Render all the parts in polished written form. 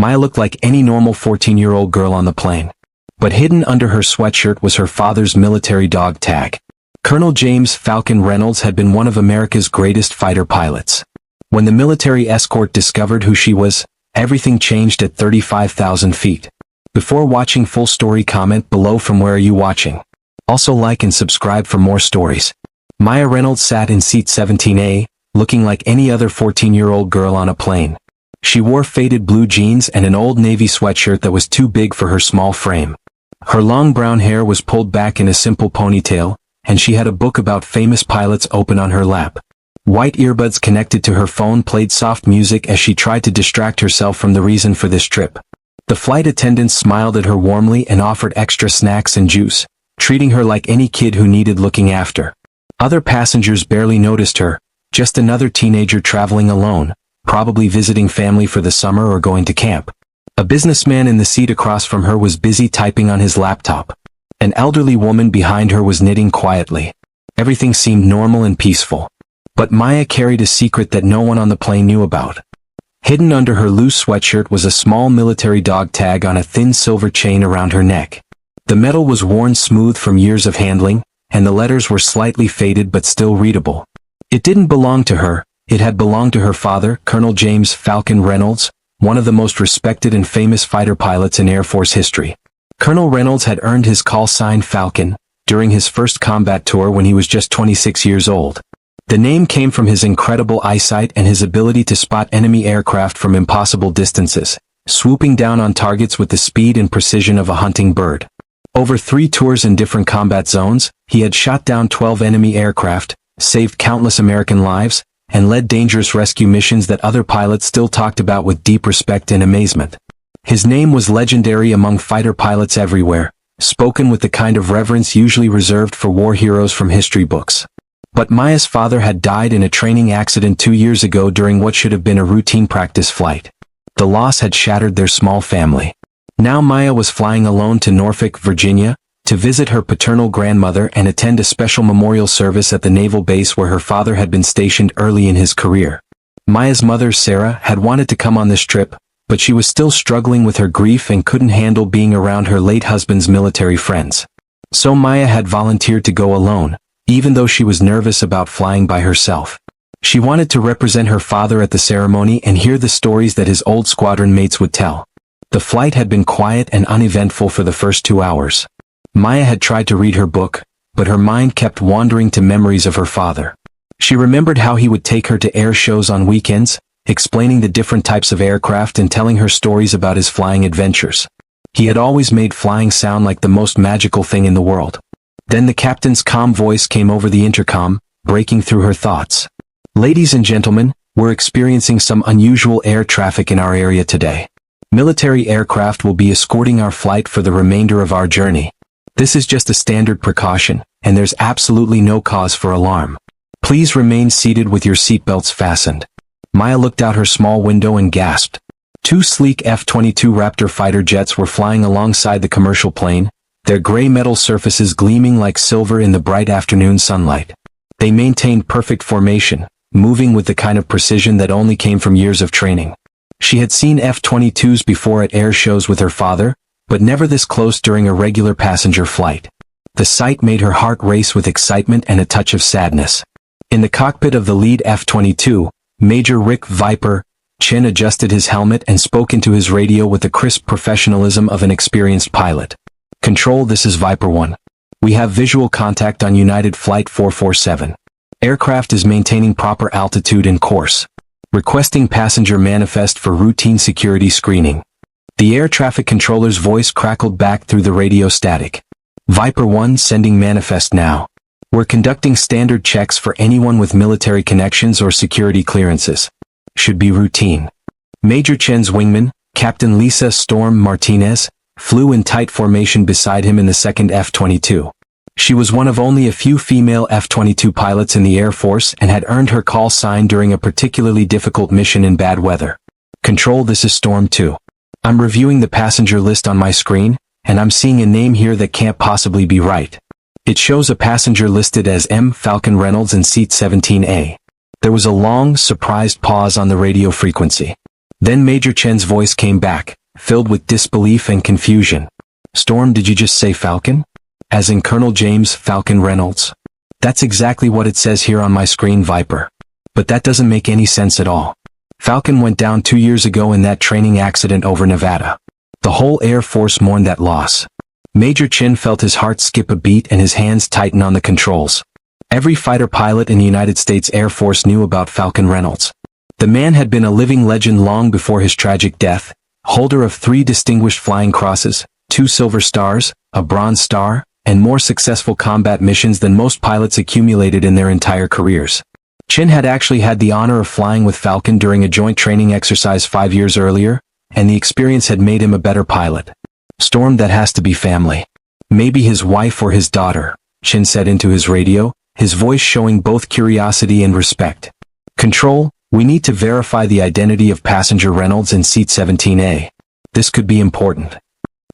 Maya looked like any normal 14-year-old girl on the plane. But hidden under her sweatshirt was her father's military dog tag. Colonel James Falcon Reynolds had been one of America's greatest fighter pilots. When the military escort discovered who she was, everything changed at 35,000 feet. Before watching full story, comment below from where are you watching. Also like and subscribe for more stories. Maya Reynolds sat in seat 17A, looking like any other 14-year-old girl on a plane. She wore faded blue jeans and an old navy sweatshirt that was too big for her small frame. Her long brown hair was pulled back in a simple ponytail, and she had a book about famous pilots open on her lap. White earbuds connected to her phone played soft music as she tried to distract herself from the reason for this trip. The flight attendants smiled at her warmly and offered extra snacks and juice, treating her like any kid who needed looking after. Other passengers barely noticed her, just another teenager traveling alone, probably visiting family for the summer or going to camp. A businessman in the seat across from her was busy typing on his laptop. An elderly woman behind her was knitting quietly. Everything seemed normal and peaceful. But Maya carried a secret that no one on the plane knew about. Hidden under her loose sweatshirt was a small military dog tag on a thin silver chain around her neck. The metal was worn smooth from years of handling, and the letters were slightly faded but still readable. It didn't belong to her, it had belonged to her father, Colonel James Falcon Reynolds, one of the most respected and famous fighter pilots in Air Force history. Colonel Reynolds had earned his call sign Falcon during his first combat tour when he was just 26 years old. The name came from his incredible eyesight and his ability to spot enemy aircraft from impossible distances, swooping down on targets with the speed and precision of a hunting bird. Over 3 tours in different combat zones, he had shot down 12 enemy aircraft, saved countless American lives, and led dangerous rescue missions that other pilots still talked about with deep respect and amazement. His name was legendary among fighter pilots everywhere, spoken with the kind of reverence usually reserved for war heroes from history books. But Maya's father had died in a training accident 2 years ago during what should have been a routine practice flight. The loss had shattered their small family. Now Maya was flying alone to Norfolk, Virginia, to visit her paternal grandmother and attend a special memorial service at the naval base where her father had been stationed early in his career. Maya's mother, Sarah, had wanted to come on this trip, but she was still struggling with her grief and couldn't handle being around her late husband's military friends. So Maya had volunteered to go alone, even though she was nervous about flying by herself. She wanted to represent her father at the ceremony and hear the stories that his old squadron mates would tell. The flight had been quiet and uneventful for the first 2 hours. Maya had tried to read her book, but her mind kept wandering to memories of her father. She remembered how he would take her to air shows on weekends, explaining the different types of aircraft and telling her stories about his flying adventures. He had always made flying sound like the most magical thing in the world. Then the captain's calm voice came over the intercom, breaking through her thoughts. "Ladies and gentlemen, we're experiencing some unusual air traffic in our area today. Military aircraft will be escorting our flight for the remainder of our journey. This is just a standard precaution, and there's absolutely no cause for alarm. Please remain seated with your seatbelts fastened." Maya looked out her small window and gasped. 2 sleek F-22 Raptor fighter jets were flying alongside the commercial plane, their gray metal surfaces gleaming like silver in the bright afternoon sunlight. They maintained perfect formation, moving with the kind of precision that only came from years of training. She had seen F-22s before at air shows with her father, but never this close during a regular passenger flight. The sight made her heart race with excitement and a touch of sadness. In the cockpit of the lead F-22, Major Rick Viper Chin adjusted his helmet and spoke into his radio with the crisp professionalism of an experienced pilot. "Control, this is Viper 1. We have visual contact on United Flight 447. Aircraft is maintaining proper altitude and course. Requesting passenger manifest for routine security screening." The air traffic controller's voice crackled back through the radio static. "Viper 1 sending manifest now. We're conducting standard checks for anyone with military connections or security clearances. Should be routine." Major Chen's wingman, Captain Lisa Storm Martinez, flew in tight formation beside him in the second F-22. She was one of only a few female F-22 pilots in the Air Force and had earned her call sign during a particularly difficult mission in bad weather. "Control, this is Storm 2. I'm reviewing the passenger list on my screen, and I'm seeing a name here that can't possibly be right. It shows a passenger listed as M. Falcon Reynolds in seat 17A. There was a long, surprised pause on the radio frequency. Then Major Chen's voice came back, filled with disbelief and confusion. Storm, did you just say Falcon? As in Colonel James Falcon Reynolds? That's exactly what it says here on my screen, Viper. But that doesn't make any sense at all. Falcon went down 2 years ago in that training accident over Nevada. The whole Air Force mourned that loss. Major Chen felt his heart skip a beat and his hands tighten on the controls. Every fighter pilot in the United States Air Force knew about Falcon Reynolds. The man had been a living legend long before his tragic death, holder of 3 distinguished flying crosses, 2 silver stars, a bronze star, and more successful combat missions than most pilots accumulated in their entire careers. Chen had actually had the honor of flying with Falcon during a joint training exercise 5 years earlier, and the experience had made him a better pilot. Storm, that has to be family. Maybe his wife or his daughter, Chen said into his radio, his voice showing both curiosity and respect. Control, we need to verify the identity of passenger Reynolds in seat 17A. This could be important.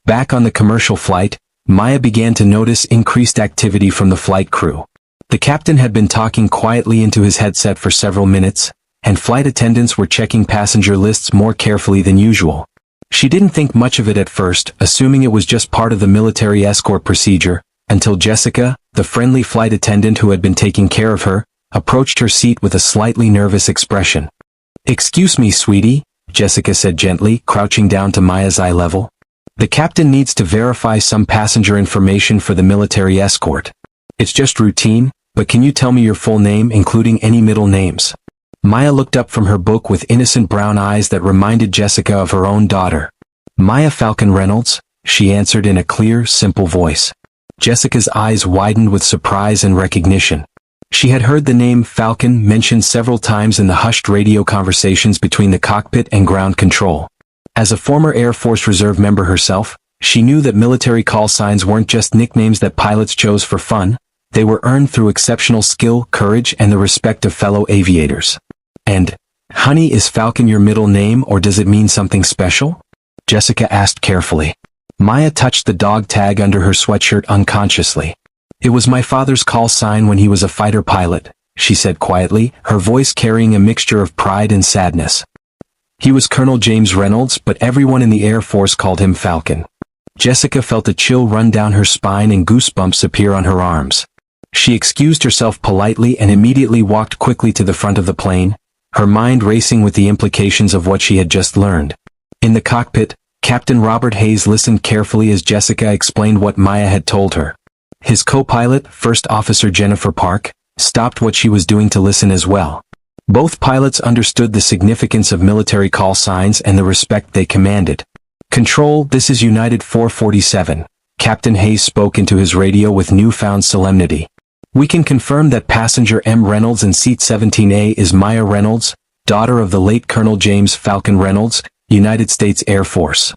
Back on the commercial flight, Maya began to notice increased activity from the flight crew. The captain had been talking quietly into his headset for several minutes, and flight attendants were checking passenger lists more carefully than usual. She didn't think much of it at first, assuming it was just part of the military escort procedure, until Jessica, the friendly flight attendant who had been taking care of her, approached her seat with a slightly nervous expression. "Excuse me, sweetie," Jessica said gently, crouching down to Maya's eye level. "The captain needs to verify some passenger information for the military escort. It's just routine, but can you tell me your full name, including any middle names?" Maya looked up from her book with innocent brown eyes that reminded Jessica of her own daughter. "Maya Falcon Reynolds," she answered in a clear, simple voice. Jessica's eyes widened with surprise and recognition. She had heard the name Falcon mentioned several times in the hushed radio conversations between the cockpit and ground control. As a former Air Force Reserve member herself, she knew that military call signs weren't just nicknames that pilots chose for fun, they were earned through exceptional skill, courage, and the respect of fellow aviators. "And, honey, is Falcon your middle name or does it mean something special?" Jessica asked carefully. Maya touched the dog tag under her sweatshirt unconsciously. "It was my father's call sign when he was a fighter pilot," she said quietly, her voice carrying a mixture of pride and sadness. "He was Colonel James Reynolds, but everyone in the Air Force called him Falcon." Jessica felt a chill run down her spine and goosebumps appear on her arms. She excused herself politely and immediately walked quickly to the front of the plane, her mind racing with the implications of what she had just learned. In the cockpit, Captain Robert Hayes listened carefully as Jessica explained what Maya had told her. His co-pilot, First Officer Jennifer Park, stopped what she was doing to listen as well. Both pilots understood the significance of military call signs and the respect they commanded. "Control, this is United 447, Captain Hayes spoke into his radio with newfound solemnity. "We can confirm that passenger M. Reynolds in seat 17A is Maya Reynolds, daughter of the late Colonel James Falcon Reynolds, United States Air Force."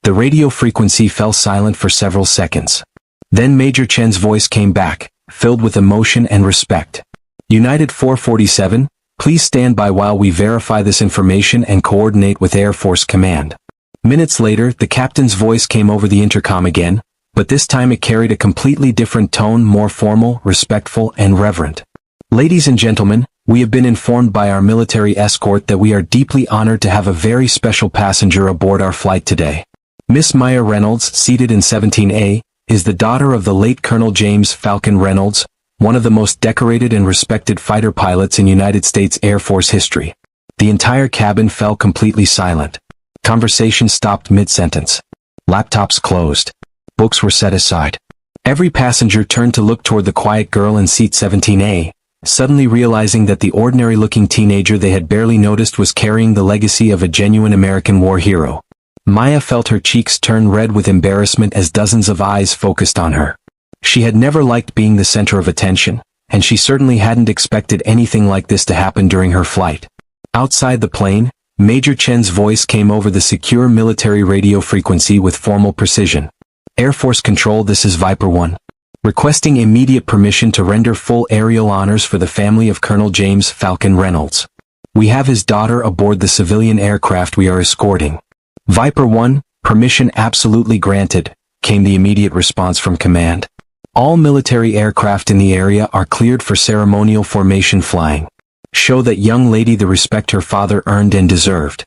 The radio frequency fell silent for several seconds. Then Major Chen's voice came back, filled with emotion and respect. "United 447, please stand by while we verify this information and coordinate with Air Force Command." Minutes later, the captain's voice came over the intercom again, but this time it carried a completely different tone, more formal, respectful, and reverent. "Ladies and gentlemen, we have been informed by our military escort that we are deeply honored to have a very special passenger aboard our flight today. Miss Maya Reynolds, seated in 17A, is the daughter of the late Colonel James Falcon Reynolds, one of the most decorated and respected fighter pilots in United States Air Force history." The entire cabin fell completely silent. Conversation stopped mid-sentence. Laptops closed. Books were set aside. Every passenger turned to look toward the quiet girl in seat 17A, suddenly realizing that the ordinary-looking teenager they had barely noticed was carrying the legacy of a genuine American war hero. Maya felt her cheeks turn red with embarrassment as dozens of eyes focused on her. She had never liked being the center of attention, and she certainly hadn't expected anything like this to happen during her flight. Outside the plane, Major Chen's voice came over the secure military radio frequency with formal precision. "Air Force Control, this is Viper 1. Requesting immediate permission to render full aerial honors for the family of Colonel James Falcon Reynolds. We have his daughter aboard the civilian aircraft we are escorting." "Viper 1, permission absolutely granted," came the immediate response from command. "All military aircraft in the area are cleared for ceremonial formation flying. Show that young lady the respect her father earned and deserved."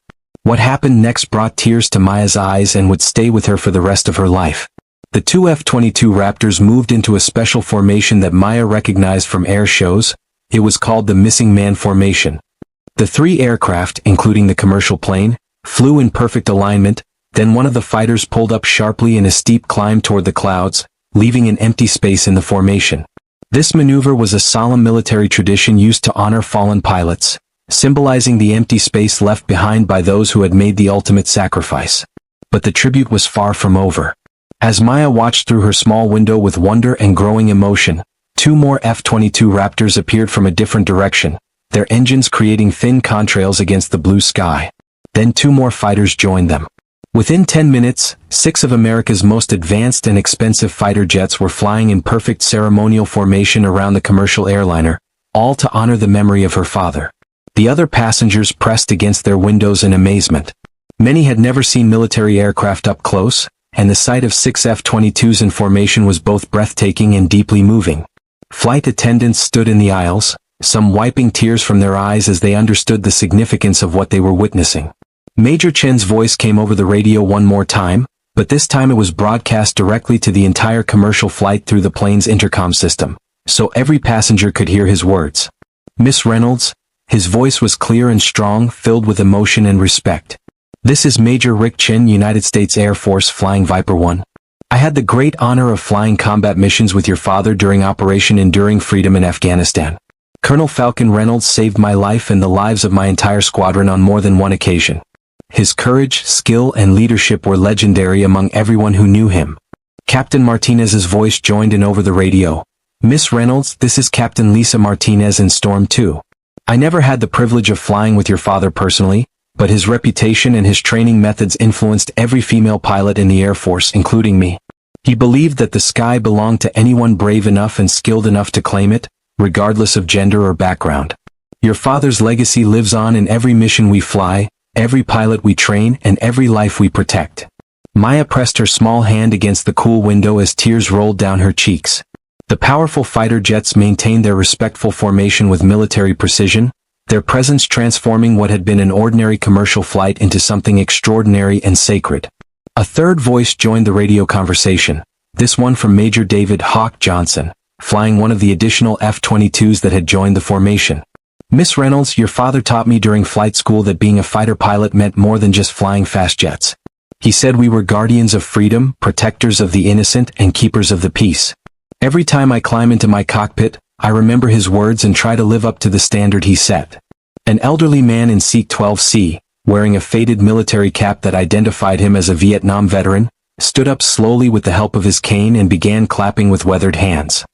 What happened next brought tears to Maya's eyes and would stay with her for the rest of her life. The two F-22 Raptors moved into a special formation that Maya recognized from air shows. It was called the Missing Man Formation. The three aircraft, including the commercial plane, flew in perfect alignment. Then one of the fighters pulled up sharply in a steep climb toward the clouds, leaving an empty space in the formation. This maneuver was a solemn military tradition used to honor fallen pilots, symbolizing the empty space left behind by those who had made the ultimate sacrifice. But the tribute was far from over. As Maya watched through her small window with wonder and growing emotion, two more F-22 Raptors appeared from a different direction, their engines creating thin contrails against the blue sky. Then two more fighters joined them. Within 10 minutes, 6 of America's most advanced and expensive fighter jets were flying in perfect ceremonial formation around the commercial airliner, all to honor the memory of her father. The other passengers pressed against their windows in amazement. Many had never seen military aircraft up close, and the sight of 6 F-22s in formation was both breathtaking and deeply moving. Flight attendants stood in the aisles, some wiping tears from their eyes as they understood the significance of what they were witnessing. Major Chen's voice came over the radio one more time, but this time it was broadcast directly to the entire commercial flight through the plane's intercom system, so every passenger could hear his words. "Miss Reynolds," his voice was clear and strong, filled with emotion and respect. "This is Major Rick Chen, United States Air Force, flying Viper 1. I had the great honor of flying combat missions with your father during Operation Enduring Freedom in Afghanistan. Colonel Falcon Reynolds saved my life and the lives of my entire squadron on more than one occasion. His courage, skill, and leadership were legendary among everyone who knew him." Captain Martinez's voice joined in over the radio. "Miss Reynolds, this is Captain Lisa Martinez in Storm 2. I never had the privilege of flying with your father personally, but his reputation and his training methods influenced every female pilot in the Air Force, including me. He believed that the sky belonged to anyone brave enough and skilled enough to claim it, regardless of gender or background. Your father's legacy lives on in every mission we fly, every pilot we train, and every life we protect." Maya pressed her small hand against the cool window as tears rolled down her cheeks. The powerful fighter jets maintained their respectful formation with military precision, their presence transforming what had been an ordinary commercial flight into something extraordinary and sacred. A third voice joined the radio conversation, this one from Major David "Hawk" Johnson, flying one of the additional F-22s that had joined the formation. "Miss Reynolds, your father taught me during flight school that being a fighter pilot meant more than just flying fast jets. He said we were guardians of freedom, protectors of the innocent, and keepers of the peace. Every time I climb into my cockpit, I remember his words and try to live up to the standard he set." An elderly man in seat 12C, wearing a faded military cap that identified him as a Vietnam veteran, stood up slowly with the help of his cane and began clapping with weathered hands.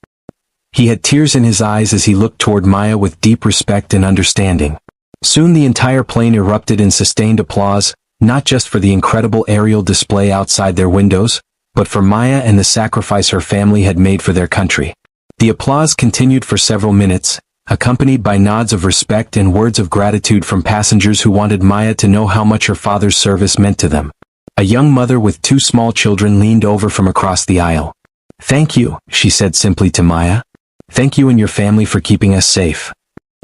He had tears in his eyes as he looked toward Maya with deep respect and understanding. Soon the entire plane erupted in sustained applause, not just for the incredible aerial display outside their windows, but for Maya and the sacrifice her family had made for their country. The applause continued for several minutes, accompanied by nods of respect and words of gratitude from passengers who wanted Maya to know how much her father's service meant to them. A young mother with 2 small children leaned over from across the aisle. "Thank you," she said simply to Maya. "Thank you and your family for keeping us safe."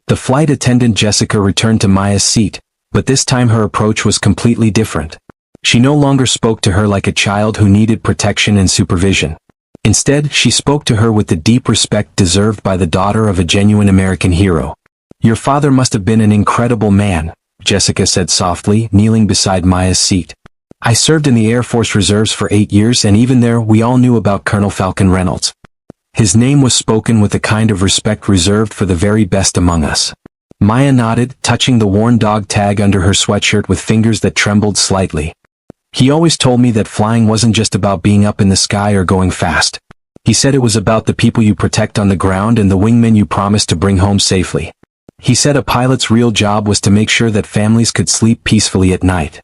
The flight attendant Jessica returned to Maya's seat, but this time her approach was completely different. She no longer spoke to her like a child who needed protection and supervision. Instead, she spoke to her with the deep respect deserved by the daughter of a genuine American hero. "Your father must have been an incredible man," Jessica said softly, kneeling beside Maya's seat. "I served in the Air Force Reserves for 8 years, and even there we all knew about Colonel Falcon Reynolds. His name was spoken with the kind of respect reserved for the very best among us." Maya nodded, touching the worn dog tag under her sweatshirt with fingers that trembled slightly. "He always told me that flying wasn't just about being up in the sky or going fast. He said it was about the people you protect on the ground and the wingmen you promise to bring home safely. He said a pilot's real job was to make sure that families could sleep peacefully at night."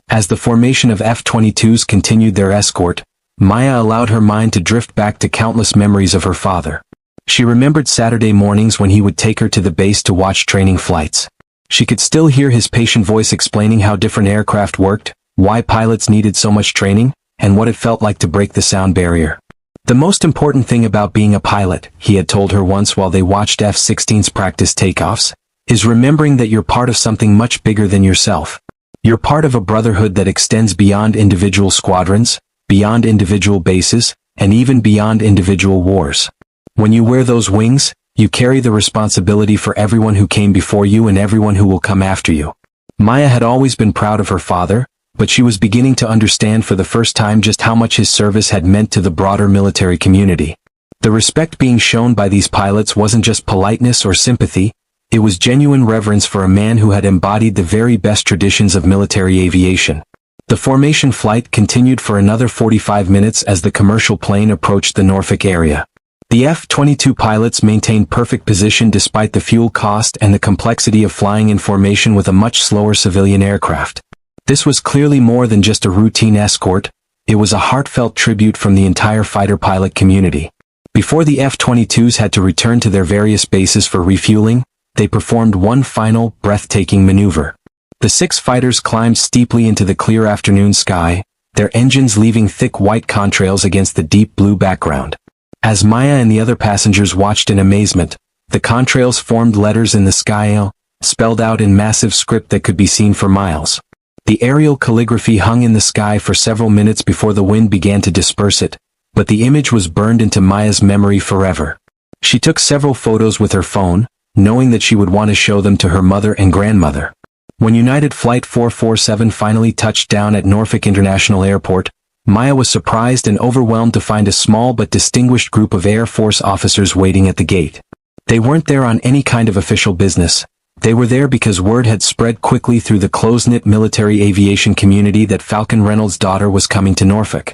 As the formation of F-22s continued their escort, Maya allowed her mind to drift back to countless memories of her father. She remembered Saturday mornings when he would take her to the base to watch training flights. She could still hear his patient voice explaining how different aircraft worked, why pilots needed so much training, and what it felt like to break the sound barrier. "The most important thing about being a pilot," he had told her once while they watched F-16s practice takeoffs, "is remembering that you're part of something much bigger than yourself. You're part of a brotherhood that extends beyond individual squadrons, beyond individual bases, and even beyond individual wars. When you wear those wings, you carry the responsibility for everyone who came before you and everyone who will come after you. Maya had always been proud of her father, but she was beginning to understand for the first time just how much his service had meant to the broader military community. The respect being shown by these pilots wasn't just politeness or sympathy, it was genuine reverence for a man who had embodied the very best traditions of military aviation. The formation flight continued for another 45 minutes as the commercial plane approached the Norfolk area. The F-22 pilots maintained perfect position despite the fuel cost and the complexity of flying in formation with a much slower civilian aircraft. This was clearly more than just a routine escort, it was a heartfelt tribute from the entire fighter pilot community. Before the F-22s had to return to their various bases for refueling, they performed one final, breathtaking maneuver. The 6 fighters climbed steeply into the clear afternoon sky, their engines leaving thick white contrails against the deep blue background. As Maya and the other passengers watched in amazement, the contrails formed letters in the sky, spelled out in massive script that could be seen for miles. The aerial calligraphy hung in the sky for several minutes before the wind began to disperse it, but the image was burned into Maya's memory forever. She took several photos with her phone, knowing that she would want to show them to her mother and grandmother. When United Flight 447 finally touched down at Norfolk International Airport, Maya was surprised and overwhelmed to find a small but distinguished group of Air Force officers waiting at the gate. They weren't there on any kind of official business. They were there because word had spread quickly through the close-knit military aviation community that Falcon Reynolds' daughter was coming to Norfolk.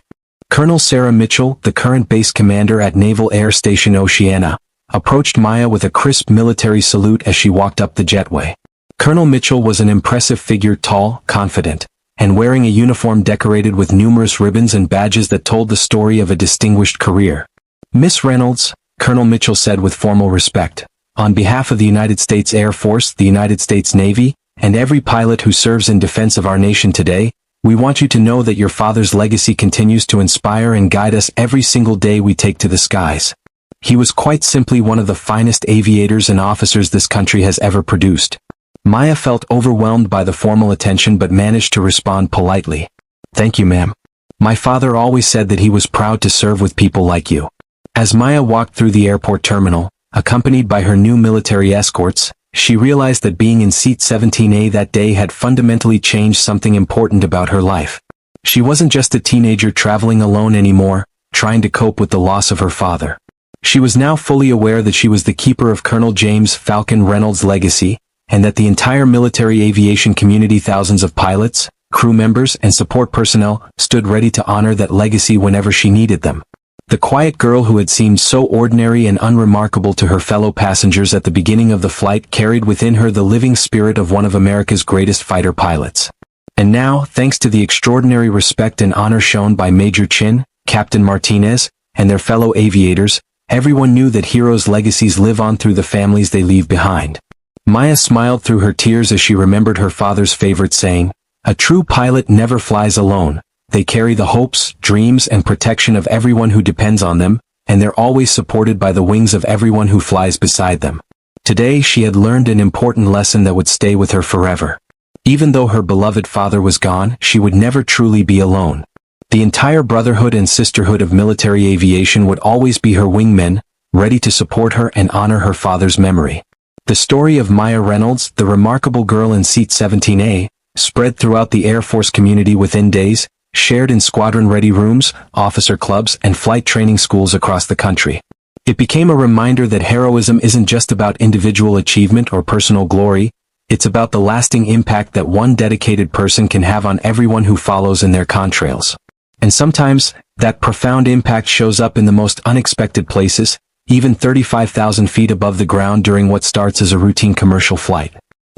Colonel Sarah Mitchell, the current base commander at Naval Air Station Oceana, approached Maya with a crisp military salute as she walked up the jetway. Colonel Mitchell was an impressive figure, tall, confident, and wearing a uniform decorated with numerous ribbons and badges that told the story of a distinguished career. "Miss Reynolds," Colonel Mitchell said with formal respect, "on behalf of the United States Air Force, the United States Navy, and every pilot who serves in defense of our nation today, we want you to know that your father's legacy continues to inspire and guide us every single day we take to the skies." He was quite simply one of the finest aviators and officers this country has ever produced. Maya felt overwhelmed by the formal attention but managed to respond politely. "Thank you, ma'am. My father always said that he was proud to serve with people like you." As Maya walked through the airport terminal, accompanied by her new military escorts, she realized that being in seat 17A that day had fundamentally changed something important about her life. She wasn't just a teenager traveling alone anymore, trying to cope with the loss of her father. She was now fully aware that she was the keeper of Colonel James Falcon Reynolds' legacy, and that the entire military aviation community, thousands of pilots, crew members, and support personnel, stood ready to honor that legacy whenever she needed them. The quiet girl who had seemed so ordinary and unremarkable to her fellow passengers at the beginning of the flight carried within her the living spirit of one of America's greatest fighter pilots. And now, thanks to the extraordinary respect and honor shown by Major Chin, Captain Martinez, and their fellow aviators, everyone knew that heroes' legacies live on through the families they leave behind. Maya smiled through her tears as she remembered her father's favorite saying, "A true pilot never flies alone. They carry the hopes, dreams, and protection of everyone who depends on them, and they're always supported by the wings of everyone who flies beside them." Today she had learned an important lesson that would stay with her forever. Even though her beloved father was gone, she would never truly be alone. The entire brotherhood and sisterhood of military aviation would always be her wingmen, ready to support her and honor her father's memory. The story of Maya Reynolds, the remarkable girl in seat 17A, spread throughout the Air Force community within days, shared in squadron-ready rooms, officer clubs, and flight training schools across the country. It became a reminder that heroism isn't just about individual achievement or personal glory, it's about the lasting impact that one dedicated person can have on everyone who follows in their contrails. And sometimes, that profound impact shows up in the most unexpected places, even 35,000 feet above the ground during what starts as a routine commercial flight.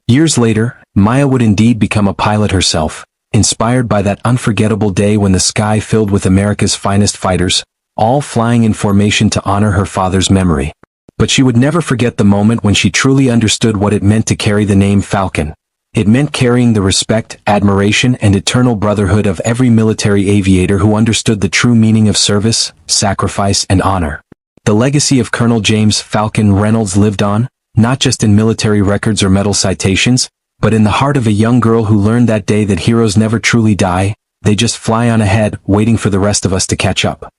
Years later, Maya would indeed become a pilot herself, inspired by that unforgettable day when the sky filled with America's finest fighters, all flying in formation to honor her father's memory. But she would never forget the moment when she truly understood what it meant to carry the name Falcon. It meant carrying the respect, admiration, and eternal brotherhood of every military aviator who understood the true meaning of service, sacrifice, and honor. The legacy of Colonel James Falcon Reynolds lived on, not just in military records or medal citations, But in the heart of a young girl who learned that day that heroes never truly die, they just fly on ahead, waiting for the rest of us to catch up.